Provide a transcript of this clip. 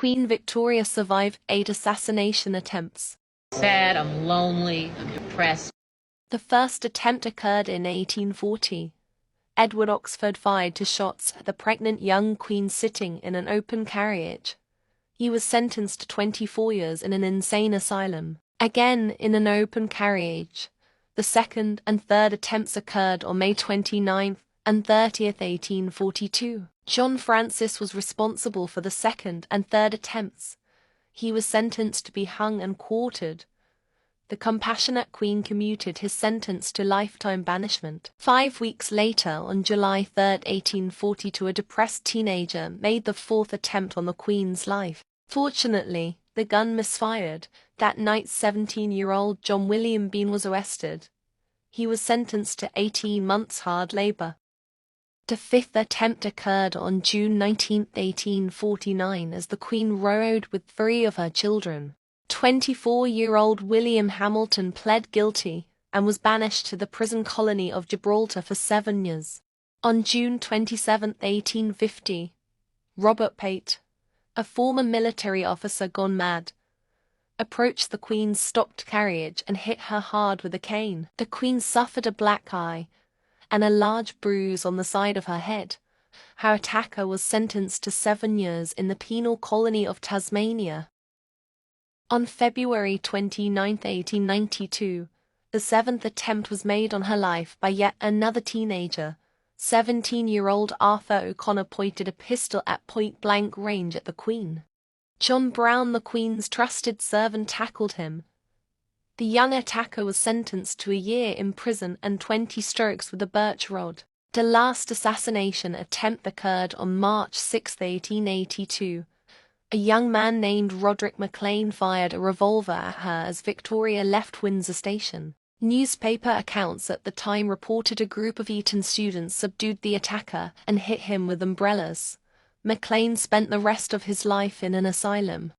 Queen Victoria survived 8 assassination attempts. Sad, I'm lonely, I'm depressed. The first attempt occurred in 1840. Edward Oxford fired 2 shots at the pregnant young queen sitting in an open carriage. He was sentenced to 24 years in an insane asylum, again in an open carriage. The second and third attempts occurred on May 29th and 30th, 1842. John Francis was responsible for the second and third attempts. He was sentenced to be hung and quartered. The compassionate Queen commuted his sentence to lifetime banishment. 5 weeks later, on July 3, 1842, a depressed teenager made the 4th attempt on the Queen's life. Fortunately, the gun misfired. That night, 17-year-old John William Bean was arrested. He was sentenced to 18 months hard labor. The 5th attempt occurred on June 19, 1849, as the Queen rode with 3 of her children. 24-year-old William Hamilton pled guilty and was banished to the prison colony of Gibraltar for 7 years. On June 27, 1850, Robert Pate, a former military officer gone mad, approached the Queen's stopped carriage and hit her hard with a cane. The Queen suffered a black eye and a large bruise on the side of her head. Her attacker was sentenced to 7 years in the penal colony of Tasmania. On February 29, 1892, the 7th attempt was made on her life by yet another teenager. 17-year-old Arthur O'Connor pointed a pistol at point-blank range at the Queen. John Brown, the Queen's trusted servant, tackled him. The young attacker was sentenced to a year in prison and 20 strokes with a birch rod. The last assassination attempt occurred on March 6, 1882. A young man named Roderick McLean fired a revolver at her as Victoria left Windsor Station. Newspaper accounts at the time reported a group of Eton students subdued the attacker and hit him with umbrellas. McLean spent the rest of his life in an asylum.